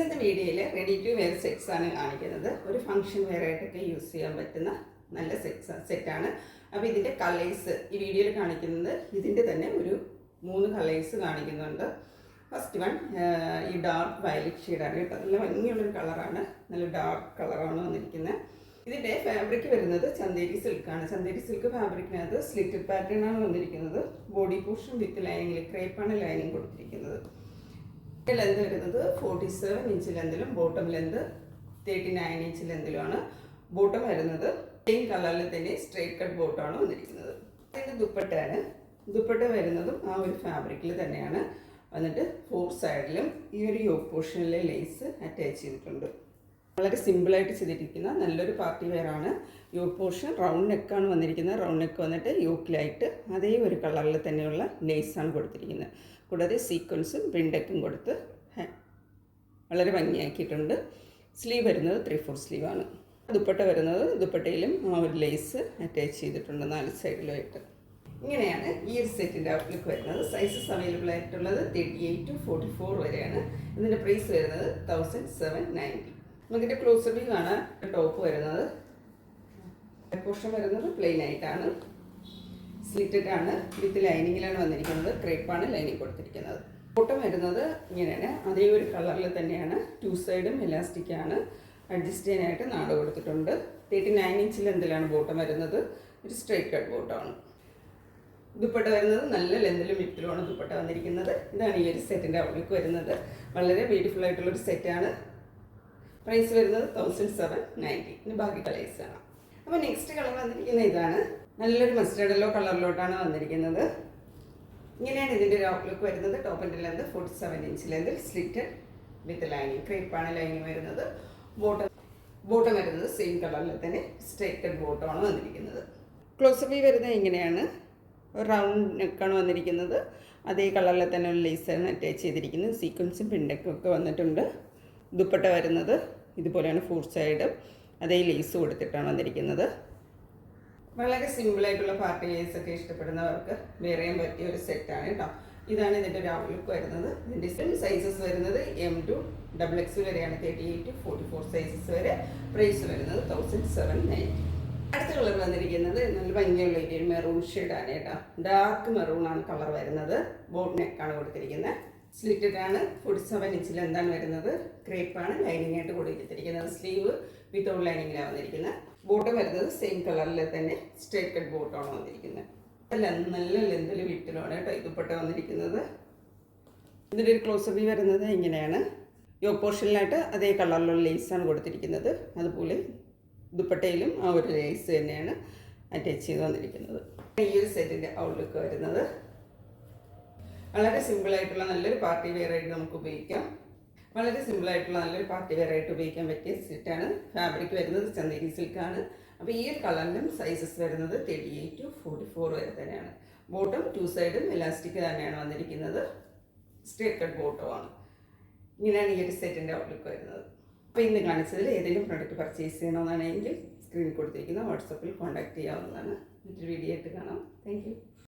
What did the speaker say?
ഇന്നത്തെ വീഡിയോയിൽ ready to wear sets ആണ് കാണിക്കുന്നത്. ഒരു ഫംഗ്ഷൻ വെയർ ആയിട്ടൊക്കെ യൂസ് ചെയ്യാൻ പറ്റുന്ന നല്ല സെറ്റാണ്. അപ്പോൾ ഇതിൻ്റെ കളേഴ്സ് ഈ വീഡിയോയിൽ കാണിക്കുന്നത് ഇതിൻ്റെ തന്നെ ഒരു 3 കളേഴ്സ് കാണിക്കുന്നുണ്ട്. ഫസ്റ്റ് വൺ ഈ ഡാർക്ക് വയലറ്റ് ഷെയ്ഡാണ് കേട്ടോ. നല്ല ഭംഗിയുള്ളൊരു കളറാണ്, നല്ല ഡാർക്ക് കളറാണ് വന്നിരിക്കുന്നത്. ഇതിൻ്റെ ഫാബ്രിക് വരുന്നത് ചന്തേരി സിൽക്കാണ്. ചന്തേരി സിൽക്ക് ഫാബ്രിക്കിനകത്ത് സ്ലിറ്റഡ് പാറ്റേൺ ആണ് വന്നിരിക്കുന്നത്. ബോഡി പോർഷൻ വിത്ത് ലൈനിങ്ങിൽ ക്രേപ്പാണ് ലൈനിങ് കൊടുത്തിരിക്കുന്നത്. ലെന്ത് വരുന്നത് 47 ഇഞ്ച് ലെന്തിലും ബോട്ടം ലെന്ത് 39 ഇഞ്ച് ലെന്തിലുമാണ്. ബോട്ടം വരുന്നത് സെയിം കളറിൽ തന്നെ സ്ട്രേറ്റ് കട്ട് ബോട്ടമാണ് വന്നിരിക്കുന്നത്. ഇതിൻ്റെ ദുപ്പട്ടയാണ്. ദുപ്പട്ട വരുന്നതും ആ ഒരു ഫാബ്രിക്കിൽ തന്നെയാണ് വന്നിട്ട് 4 സൈഡിലും ഈ ഒരു യോക്ക് പോർഷനിലെ ലേസ് അറ്റാച്ച് ചെയ്തിട്ടുണ്ട്. വളരെ സിമ്പിളായിട്ട് ചെയ്തിരിക്കുന്ന നല്ലൊരു പാർട്ടി വെയറാണ്. യോക്ക് പോർഷൻ റൗണ്ട് നെക്കാണ് വന്നിരിക്കുന്നത്. റൗണ്ട് നെക്ക് വന്നിട്ട് യോക്കിലായിട്ട് അതേ ഒരു കളറിൽ തന്നെയുള്ള ലേസാണ് കൊടുത്തിരിക്കുന്നത്. കൂടാതെ സീക്വൻസും പ്രിൻ്റൊക്കെ കൊടുത്ത് വളരെ ഭംഗിയാക്കിയിട്ടുണ്ട്. സ്ലീവ് വരുന്നത് 3/4 സ്ലീവാണ്. ദുപ്പട്ട വരുന്നത് ദുപ്പട്ടയിലും ആ ഒരു ലേസ് അറ്റാച്ച് ചെയ്തിട്ടുണ്ട് 4 സൈഡിലുമായിട്ട്. ഇങ്ങനെയാണ് ഈ ഒരു സെറ്റിൻ്റെ ഔട്ട്ലുക്ക് വരുന്നത്. സൈസസ് അവൈലബിൾ ആയിട്ടുള്ളത് 38 to 44 വരെയാണ്. ഇതിൻ്റെ പ്രൈസ് വരുന്നത് 1790. നമുക്കിൻ്റെ ക്ലോസർ വ്യൂ കാണാൻ ടോപ്പ് വരുന്നത് പോർഷൻ വരുന്നത് പ്ലെയിൻ ആയിട്ടാണ്, സ്ലിറ്റഡ് ആണ്, വിത്ത് ലൈനിങ്ങിലാണ് വന്നിരിക്കുന്നത്. ക്രേപ്പാണ് ലൈനിങ് കൊടുത്തിരിക്കുന്നത്. ബോട്ടം വരുന്നത് ഇങ്ങനെയാണ്, അതേ ഒരു കളറിൽ തന്നെയാണ്. 2 സൈഡും ഇലാസ്റ്റിക് ആണ്. അഡ്ജസ്റ്റ് ചെയ്യാനായിട്ട് നാട് കൊടുത്തിട്ടുണ്ട്. 39 ഇഞ്ച് ലെന്തിലാണ് ബോട്ടം വരുന്നത്. ഒരു സ്ട്രൈറ്റ് കട്ട് ബോട്ടമാണ്. ദുപ്പട്ട വരുന്നത് നല്ല ലെന്തിലും വിത്തിലുമാണ് ദുപ്പട്ട വന്നിരിക്കുന്നത്. ഇതാണ് ഈ ഒരു സെറ്റിൻ്റെ ഔട്ട്ലുക്ക് വരുന്നത്. വളരെ ബ്യൂട്ടിഫുൾ ആയിട്ടുള്ളൊരു സെറ്റാണ്. പ്രൈസ് വരുന്നത് 1790. ഇനി ബാക്കി കളേഴ്സാണ്. അപ്പോൾ നെക്സ്റ്റ് കളർ വന്നിരിക്കുന്നത് ഇതാണ്. നല്ലൊരു മസ്റ്റേർഡ് യെല്ലോ കളറിലോട്ടാണ് വന്നിരിക്കുന്നത്. ഇങ്ങനെയാണ് ഇതിൻ്റെ ഒരു ഔട്ട്ലുക്ക് വരുന്നത്. ടോപ്പിൻ്റെ ലെന്ത് 47 ഇഞ്ച് ലെന്തിൽ സ്ലിറ്റഡ് വിത്ത് ലൈനിങ്. ക്രേപ്പാണ് ലൈനിങ് വരുന്നത്. ബോട്ടം വരുന്നത് സെയിം കളറിൽ തന്നെ സ്ട്രൈറ്റ് കട്ട് ബോട്ടമാണ് വന്നിരിക്കുന്നത്. ക്ലോസപ്പ് വരുന്നത് ഇങ്ങനെയാണ്. റൗണ്ട് നെക്കാണ് വന്നിരിക്കുന്നത്. അതേ കളറിൽ തന്നെ ഒരു ലേസാണ് അറ്റാച്ച് ചെയ്തിരിക്കുന്നത്. സീക്വൻസും പിണ്ടൊക്കെ ഒക്കെ വന്നിട്ടുണ്ട്. ദുപ്പട്ട വരുന്നത് ഇതുപോലെയാണ്. 4 സൈഡ് അതേ ലേസ് കൊടുത്തിട്ടാണ് വന്നിരിക്കുന്നത്. വളരെ സിമ്പിളായിട്ടുള്ള പാർട്ടി വെയർസ് ഒക്കെ ഇഷ്ടപ്പെടുന്നവർക്ക് വെയർ ചെയ്യാൻ പറ്റിയ ഒരു സെറ്റാണ് കേട്ടോ. ഇതാണ് ഇതിൻ്റെ ഒരു ഔട്ട്ലുക്ക് വരുന്നത്. ഇതിൻ്റെ സൈസസ് വരുന്നത് M to XXL വരെയാണ്. 38 to 44 സൈസസ് വരെ. പ്രൈസ് വരുന്നത് 1790. അടുത്ത കളർ വന്നിരിക്കുന്നത് നല്ല ഭംഗിയുള്ള ഒരു മെറൂൺ ഷെയ്ഡാണ് കേട്ടോ. ഡാർക്ക് മെറൂൺ ആണ് കളർ വരുന്നത്. ബോട്ട് നെക്കാണ് കൊടുത്തിരിക്കുന്നത്. സ്ലിറ്റഡ് ആണ്. 47 ഇഞ്ചിൽ എന്താണ് വരുന്നത്. ക്രേപ്പാണ് ലൈനിങ് ആയിട്ട് കൊടുത്തിരിക്കുന്നത്. സ്ലീവ് വിത്തൗട്ട് ലൈനിങ്ങിലാണ് വന്നിരിക്കുന്നത്. ബോട്ടം വരുന്നത് സെയിം കളറിൽ തന്നെ സ്ട്രേറ്റ് കട്ട് ബോട്ടമാണ് വന്നിരിക്കുന്നത്. നല്ല ലെന്തിൽ വിട്ടിലാണ് കേട്ടോ ദുപ്പട്ട വന്നിരിക്കുന്നത്. ഇതിൻ്റെ ഒരു ക്ലോസർ വ്യൂ വരുന്നത് ഇങ്ങനെയാണ്. യോക്ക് പോർഷനിലായിട്ട് അതേ കളറിലുള്ള ലേസാണ് കൊടുത്തിരിക്കുന്നത്. അതുപോലെ ദുപ്പട്ടയിലും ആ ഒരു ലേസ് തന്നെയാണ് അറ്റാച്ച് ചെയ്ത് വന്നിരിക്കുന്നത്. ഈ ഒരു സെറ്റിൻ്റെ ഔട്ട്ലുക്ക് വരുന്നത് വളരെ സിമ്പിളായിട്ടുള്ള നല്ലൊരു പാർട്ടി വെയർ ആയിട്ട് നമുക്ക് ഉപയോഗിക്കാം. വളരെ സിമ്പിളായിട്ടുള്ള നല്ലൊരു പാർട്ടി വെയർ ആയിട്ട് ഉപയോഗിക്കാൻ പറ്റിയ സെറ്റാണ്. ഫാബ്രിക് വരുന്നത് ചന്തേരി സിൽക്കാണ്. അപ്പോൾ ഈ ഒരു കളറിലും സൈസസ് വരുന്നത് 38 to 44 വരെ തന്നെയാണ്. ബോട്ടം 2 സൈഡും ഇലാസ്റ്റിക് തന്നെയാണ് വന്നിരിക്കുന്നത്. സ്ട്രേറ്റ് കട്ട് ബോട്ടമാണ്. ഇങ്ങനെയാണ് ഈ ഒരു സെറ്റിൻ്റെ ഔട്ട്ലുക്ക് വരുന്നത്. അപ്പോൾ ഇന്ന് കാണിച്ചതിൽ ഏതെങ്കിലും പ്രോഡക്റ്റ് പർച്ചേസ് ചെയ്യണമെന്നാണെങ്കിൽ സ്ക്രീനിൽ കൊടുത്തിരിക്കുന്ന വാട്സപ്പിൽ കോൺടാക്ട് ചെയ്യാവുന്നതാണ്. മറ്റൊരു വീഡിയോ ആയിട്ട് കാണാം. Thank you.